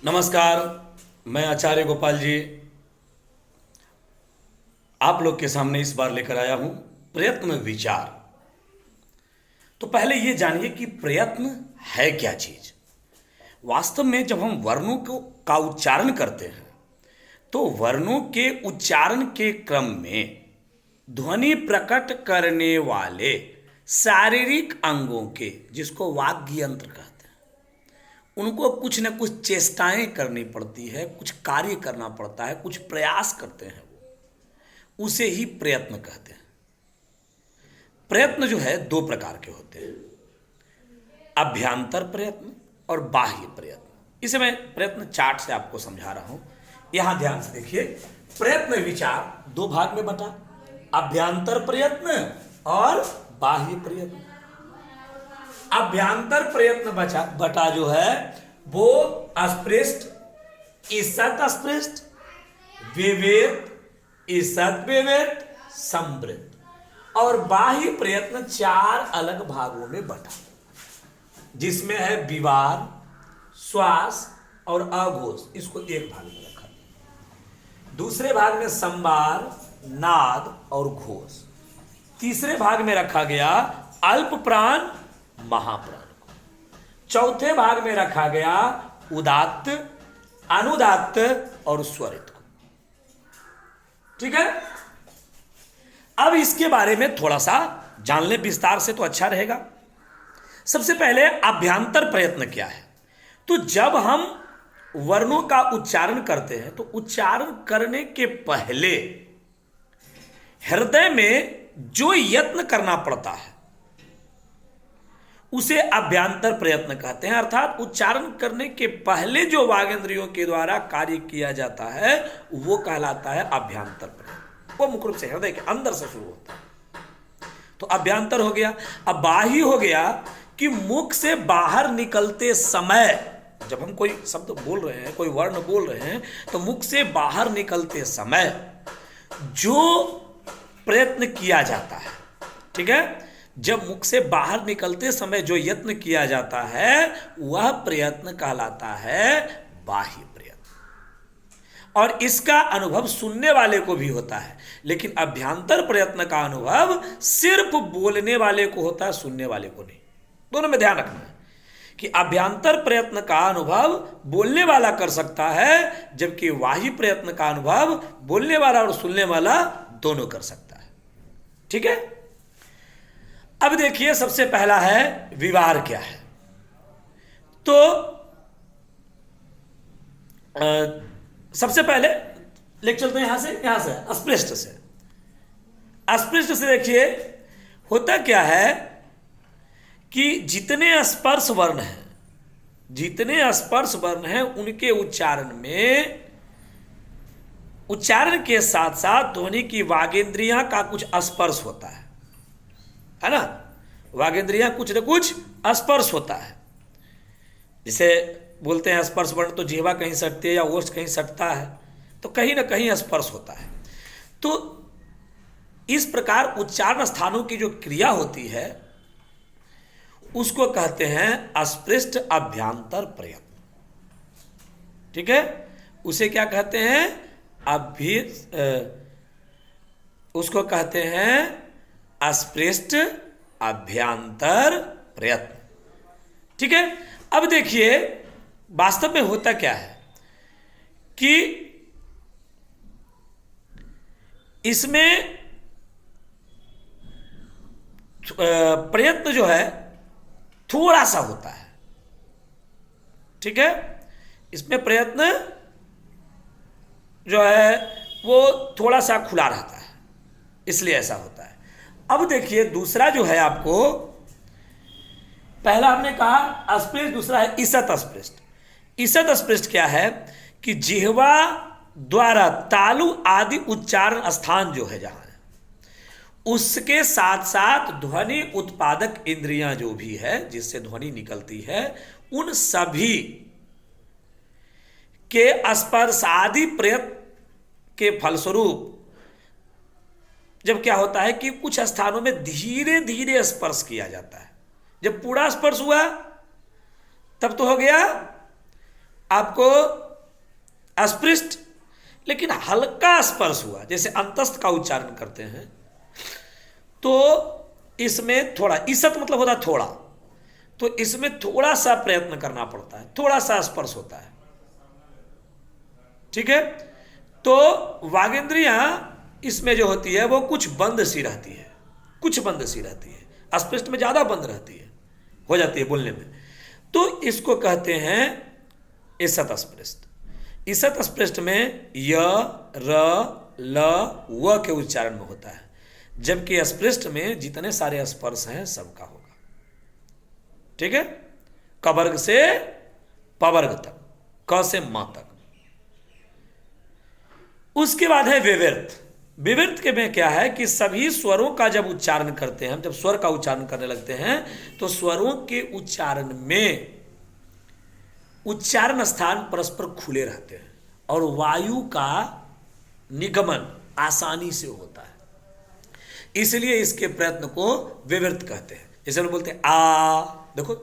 नमस्कार। मैं आचार्य गोपाल जी आप लोग के सामने इस बार लेकर आया हूं प्रयत्न विचार। तो पहले ये जानिए कि प्रयत्न है क्या चीज। वास्तव में जब हम वर्णों को का उच्चारण करते हैं तो वर्णों के उच्चारण के क्रम में ध्वनि प्रकट करने वाले शारीरिक अंगों के, जिसको वाग्य यंत्र कहते हैं, उनको कुछ न कुछ चेष्टाएं करनी पड़ती है, कुछ कार्य करना पड़ता है, कुछ प्रयास करते हैं, वो उसे ही प्रयत्न कहते हैं। प्रयत्न जो है दो प्रकार के होते हैं, अभ्यंतर प्रयत्न और बाह्य प्रयत्न। इसे मैं प्रयत्न चार्ट से आपको समझा रहा हूं, यहां ध्यान से देखिए। प्रयत्न विचार दो भाग में बटा, अभ्यंतर प्रयत्न और बाह्य प्रयत्न। अभ्यंतर प्रयत्न बटा जो है वो अस्पृष्ट, ईसत अस्पृष्ट, विवेक, ईसत विवेक, संवृत। और बाह्य प्रयत्न चार अलग भागों में बटा, जिसमें है विवार, श्वास और अघोष। इसको एक भाग में रखा, दूसरे भाग में संवार, नाद और घोष। तीसरे भाग में रखा गया अल्प प्राण, महाप्राण को। चौथे भाग में रखा गया उदात्त, अनुदात्त और स्वरित को। ठीक है, अब इसके बारे में थोड़ा सा जान ले विस्तार से तो अच्छा रहेगा। सबसे पहले अभ्यंतर प्रयत्न क्या है। तो जब हम वर्णों का उच्चारण करते हैं तो उच्चारण करने के पहले हृदय में जो यत्न करना पड़ता है उसे अभ्यंतर प्रयत्न कहते हैं। अर्थात उच्चारण करने के पहले जो वागेंद्रियों के द्वारा कार्य किया जाता है वो कहलाता है अभ्यंतर प्रयत्न। वो मुख्य रूप से हृदय के अंदर से शुरू होता है, तो अभ्यंतर हो गया। अब बाह्य हो गया कि मुख से बाहर निकलते समय, जब हम कोई शब्द बोल रहे हैं, कोई वर्ण बोल रहे हैं, तो मुख से बाहर निकलते समय जो प्रयत्न किया जाता है, ठीक है, जब मुख से बाहर निकलते समय जो यत्न किया जाता है वह प्रयत्न कहलाता है बाह्य प्रयत्न। और इसका अनुभव सुनने वाले को भी होता है, लेकिन अभ्यंतर प्रयत्न का अनुभव सिर्फ बोलने वाले को होता है, सुनने वाले को नहीं। दोनों में ध्यान रखना है कि अभ्यंतर प्रयत्न का अनुभव बोलने वाला कर सकता है, जबकि बाह्य प्रयत्न का अनुभव बोलने वाला और सुनने वाला दोनों कर सकता है। ठीक है, अब देखिए सबसे पहला है विवार क्या है। तो सबसे पहले लेके चलते हैं यहां से अस्पृष्ट से। अस्पृष्ट से देखिए होता क्या है कि जितने स्पर्श वर्ण हैं उनके उच्चारण में, उच्चारण के साथ साथ ध्वनि की वागेंद्रियां का कुछ स्पर्श होता है ना। वागेंद्रियां कुछ न कुछ स्पर्श होता है। जिसे बोलते हैं स्पर्श वर्ण, तो जिह्वा कहीं सटती है या ओष्ठ कहीं सटता है, तो कहीं ना कहीं स्पर्श होता है। तो इस प्रकार उच्चारण स्थानों की जो क्रिया होती है उसको कहते हैं अस्पृष्ट अभ्यंतर प्रयत्न। ठीक है, उसे क्या कहते हैं, उसको कहते हैं अस्पृष्ट अभ्यंतर प्रयत्न। ठीक है, अब देखिए वास्तव में होता क्या है कि इसमें प्रयत्न जो है थोड़ा सा होता है। ठीक है, इसमें प्रयत्न जो है वो थोड़ा सा खुला रहता है, इसलिए ऐसा होता है। अब देखिए दूसरा जो है, आपको पहला हमने कहा अस्पृष्ट, दूसरा है ईसत अस्पृष्ट। ईसत अस्पृष्ट क्या है कि जिह्वा द्वारा तालु आदि उच्चारण स्थान जो है जहां है, उसके साथ साथ ध्वनि उत्पादक इंद्रियां जो भी है जिससे ध्वनि निकलती है, उन सभी के स्पर्श आदि प्रयत्न के फलस्वरूप जब क्या होता है कि कुछ स्थानों में धीरे धीरे स्पर्श किया जाता है। जब पूरा स्पर्श हुआ तब तो हो गया आपको अस्पृष्ट लेकिन हल्का स्पर्श हुआ, जैसे अंतस्थ का उच्चारण करते हैं, तो इसमें थोड़ा, ईसत मतलब होता है थोड़ा, तो इसमें थोड़ा सा प्रयत्न करना पड़ता है, थोड़ा सा स्पर्श होता है। ठीक है, तो वागेंद्रियां इसमें जो होती है वो कुछ बंद सी रहती है, कुछ बंद सी रहती है, अस्पृष्ट में ज्यादा बंद रहती है, हो जाती है बोलने में, तो इसको कहते हैं ईसत अस्पृष्ट। ईसत अस्पृष्ट में य, र, ल, व के उच्चारण में होता है, जबकि अस्पृष्ट में जितने सारे स्पर्श हैं सबका होगा। ठीक है, कवर्ग से पवर्ग तक, क से म तक। उसके बाद है विवर्त। विवर्त के में क्या है कि सभी स्वरों का जब उच्चारण करते हैं, हम जब स्वर का उच्चारण करने लगते हैं तो स्वरों के उच्चारण में उच्चारण स्थान परस्पर खुले रहते हैं और वायु का निगमन आसानी से होता है, इसलिए इसके प्रयत्न को विवर्त कहते हैं। जैसे हम बोलते हैं आ, देखो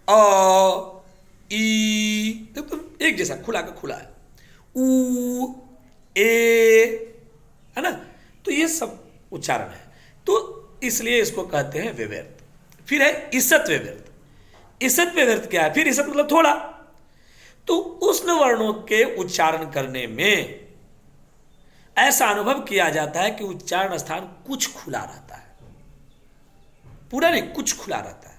अ, ई, देखो एक जैसा खुला का खुला है, ऊ, ए, है ना, तो ये सब उच्चारण है, तो इसलिए इसको कहते हैं विवर्त। फिर है ईसत विवर्त। ईसत विवर्त क्या है? फिर ईसत मतलब थोड़ा, तो उष्ण वर्णों के उच्चारण करने में ऐसा अनुभव किया जाता है कि उच्चारण स्थान कुछ खुला रहता है, पूरा नहीं, कुछ खुला रहता है।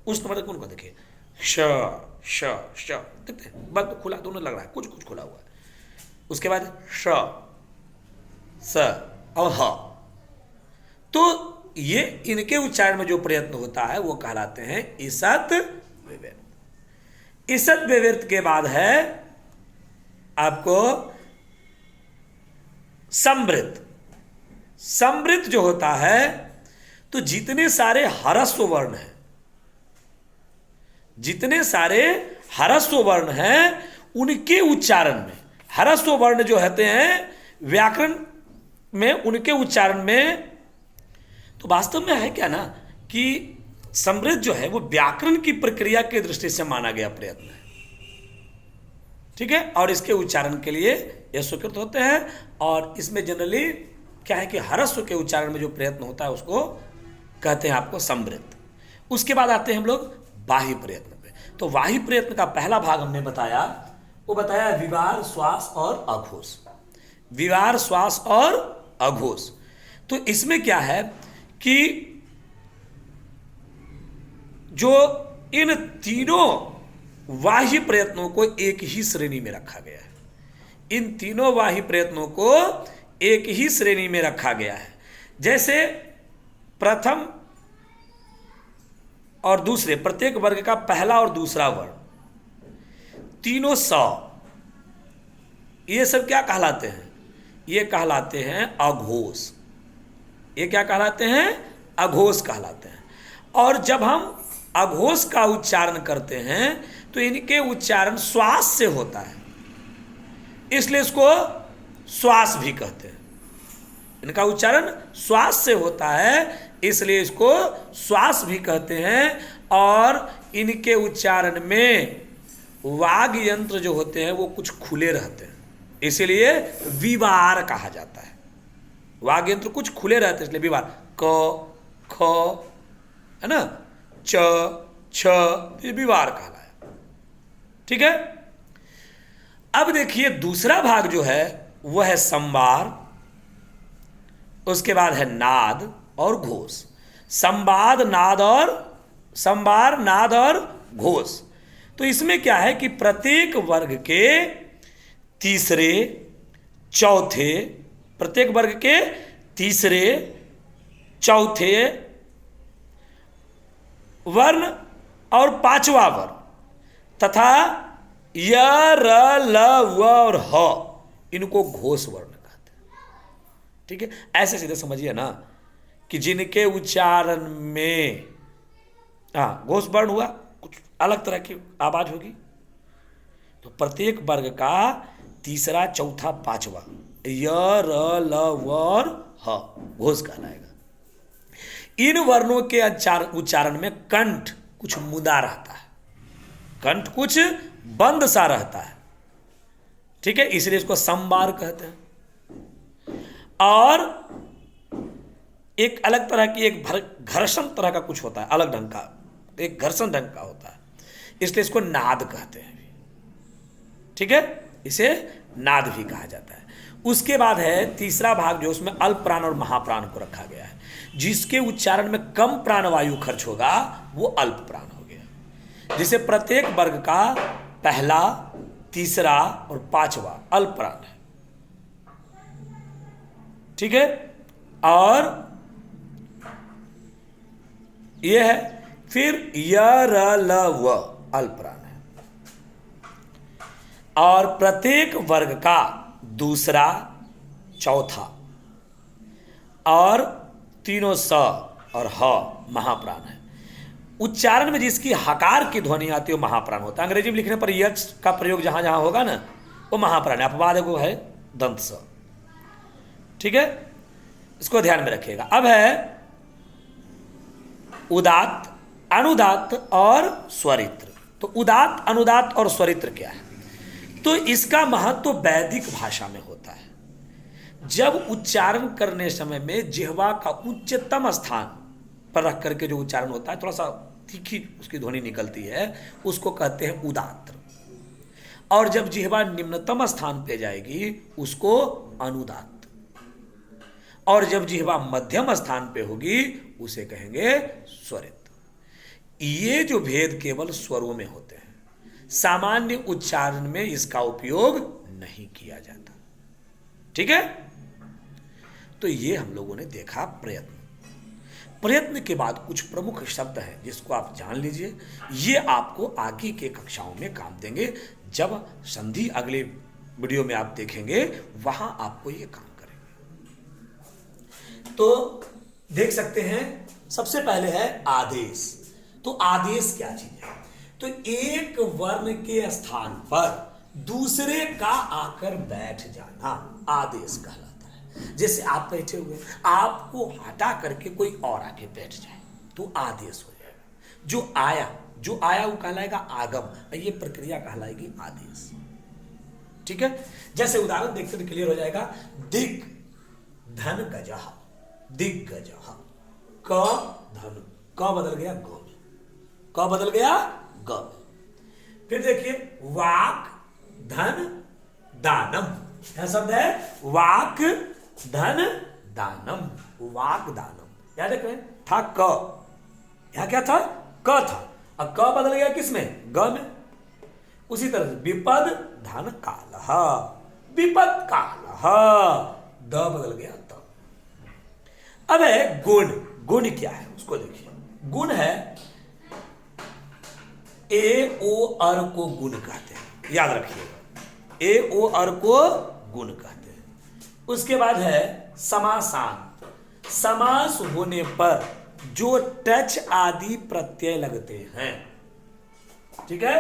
उष्ण वर्ग उनको देखिए, श श श, देखते हैं बंद खुला दोनों लग रहा है, कुछ कुछ खुला हुआ है। उसके बाद श, स और ह, तो ये इनके उच्चारण में जो प्रयत्न होता है वो कहलाते हैं ईसत विवर्त। ईसत विवर्त के बाद है आपको संवृत। संवृत जो होता है, तो जितने सारे ह्रस्व वर्ण हैं, जितने सारे ह्रस्व वर्ण हैं उनके उच्चारण में, ह्रस्व वर्ण जो होते हैं व्याकरण में, उनके उच्चारण में, तो वास्तव में है क्या ना कि समृद्ध जो है वो व्याकरण की प्रक्रिया के दृष्टि से माना गया प्रयत्न है। ठीक है, और इसके उच्चारण के लिए यह स्वीकृत होते हैं, और इसमें जनरली क्या है कि ह्रस्व के उच्चारण में जो प्रयत्न होता है उसको कहते हैं आपको समृद्ध। उसके बाद आते हैं हम लोग बाह्य प्रयत्न पे। तो बाह्य प्रयत्न का पहला भाग हमने बताया, वो बताया विवार, श्वास और अघोष। विवार, श्वास और अघोष, तो इसमें क्या है कि जो इन तीनों बाह्य प्रयत्नों को एक ही श्रेणी में रखा गया है, इन तीनों बाह्य प्रयत्नों को एक ही श्रेणी में रखा गया है। जैसे प्रथम और दूसरे, प्रत्येक वर्ग का पहला और दूसरा वर्ण, तीनों स, ये सब क्या कहलाते हैं? ये कहलाते हैं अघोष। ये क्या कहलाते हैं? अघोष कहलाते हैं। और जब हम अघोष का उच्चारण करते हैं तो इनके उच्चारण श्वास से होता है, इसलिए इसको श्वास भी कहते हैं। इनका उच्चारण श्वास से होता है, इसलिए इसको श्वास भी कहते हैं। और इनके उच्चारण में वाग यंत्र जो होते हैं वो कुछ खुले रहते हैं, इसीलिए विवार कहा जाता है। वाग यंत्र कुछ खुले रहते हैं इसलिए विवार। क, ख, है ना, च, छ, ये विवार कहलाया। ठीक है, अब देखिए दूसरा भाग जो है वह है संवार, उसके बाद है नाद और घोष। संवाद, नाद और संवार, नाद और घोष। तो इसमें क्या है कि प्रत्येक वर्ग के तीसरे, चौथे, प्रत्येक वर्ग के तीसरे, चौथे वर्ण और पांचवा वर्ण तथा य, र, ल, व और ह, इनको घोष वर्ण कहते हैं। ठीक है, ऐसे सीधे समझिए ना कि जिनके उच्चारण में घोष वर्ण हुआ, कुछ अलग तरह की आवाज होगी, तो प्रत्येक वर्ग का तीसरा, चौथा, पांचवा, य, र, ल, व और ह घोष कहलाएगा। इन वर्णों के उच्चारण में कंठ कुछ मुदा रहता है, कंठ कुछ बंद सा रहता है, ठीक है, इसलिए इसको समबार कहते हैं। और एक अलग तरह की एक घर्षण तरह का कुछ होता है, अलग ढंग का, एक घर्षण ढंग का होता है, इसलिए इसको नाद कहते हैं, ठीक है, इसे नाद भी कहा जाता है। उसके बाद है तीसरा भाग जो उसमें अल्प प्राण और महाप्राण को रखा गया है। जिसके उच्चारण में कम प्राणवायु खर्च होगा वो अल्प प्राण हो गया। जिसे प्रत्येक वर्ग का पहला, तीसरा और पांचवा अल्प प्राण है, ठीक है। और यह है फिर य र ल व अल्प प्राण है। और प्रत्येक वर्ग का दूसरा, चौथा और तीनों स और ह महाप्राण है। उच्चारण में जिसकी हकार की ध्वनि आती है वो महाप्राण होता है। अंग्रेजी में लिखने पर यच का प्रयोग जहां जहां होगा ना वो महाप्राण है। अपवाद वो है दंत स, ठीक है, इसको ध्यान में रखिएगा। अब है उदात्त, अनुदात्त और स्वरित्र। तो उदात्त, अनुदात्त और स्वरित्र क्या है? तो इसका महत्व वैदिक भाषा में होता है। जब उच्चारण करने समय में जिह्वा का उच्चतम स्थान पर रख करके जो उच्चारण होता है, थोड़ा सा तीखी उसकी ध्वनि निकलती है, उसको कहते हैं उदात्त। और जब जिह्वा निम्नतम स्थान पे जाएगी उसको अनुदात्त। और जब जिह्वा मध्यम स्थान पे होगी उसे कहेंगे स्वरित। ये जो भेद केवल स्वरों में होते हैं, सामान्य उच्चारण में इसका उपयोग नहीं किया जाता, ठीक है। तो ये हम लोगों ने देखा प्रयत्न। प्रयत्न के बाद कुछ प्रमुख शब्द हैं जिसको आप जान लीजिए, ये आपको आगे के कक्षाओं में काम देंगे। जब संधि अगले वीडियो में आप देखेंगे वहां आपको ये काम करेंगे। तो देख सकते हैं, सबसे पहले है आदेश। तो आदेश क्या चीज है? तो एक वर्ण के स्थान पर दूसरे का आकर बैठ जाना आदेश कहलाता है। जैसे आप बैठे हुए, आपको हटा करके कोई और आके बैठ जाए तो आदेश हो जाएगा। जो आया वो कहलाएगा आगम, ये प्रक्रिया कहलाएगी आदेश, ठीक है। जैसे उदाहरण देखते तो क्लियर हो जाएगा। दिग धन गजह, दिग्गजह, क धन, क बदल गया ग में, क बदल गया ग में। फिर देखिए वाक धन दानम, यह शब्द है वाक धन दानम, वाक दानम। याद रखें, था क, यहां क्या था? क था, अब क बदल गया किसमें? ग में। उसी तरह से विपद धन कालह, विपद कालह, द बदल गया त। अब है गुण। गुण क्या है उसको देखिए। गुण है ए ओ अर को गुण कहते हैं, याद रखिएगा, ए ओ अर को गुण कहते हैं। उसके बाद है समासांत। समास होने पर जो टच आदि प्रत्यय लगते हैं, ठीक है,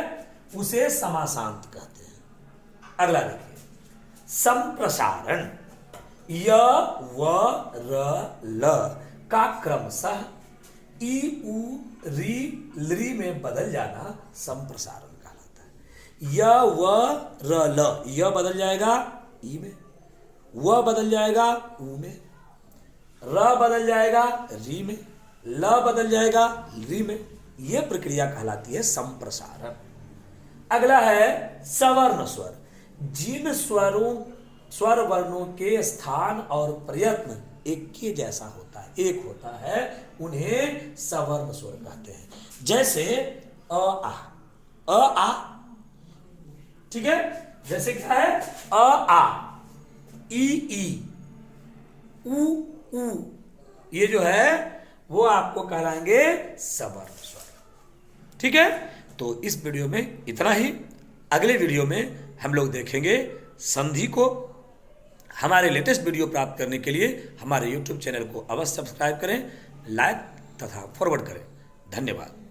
उसे समासांत कहते हैं। अगला देखिए संप्रसारण। य व र ल का क्रमशः ई उ री लरी में बदल जाना संप्रसारण कहलाता है। य व र ल, य बदल जाएगा ई में, व बदल जाएगा उ में, र बदल जाएगा री में, ल बदल जाएगा री में। यह प्रक्रिया कहलाती है संप्रसारण। अगला है सवर्ण स्वर। जिन स्वर वर्णों के स्थान और प्रयत्न एक के जैसा होता है, एक होता है, उन्हें सवर्ण स्वर कहते हैं। जैसे अ आ, ठीक है। जैसे क्या है? अ आ, ई उ, ये जो है वो आपको कहलाएंगे सवर्ण स्वर, ठीक है। तो इस वीडियो में इतना ही। अगले वीडियो में हम लोग देखेंगे संधि को। हमारे लेटेस्ट वीडियो प्राप्त करने के लिए हमारे YouTube चैनल को अवश्य सब्सक्राइब करें, लाइक तथा फॉरवर्ड करें। धन्यवाद।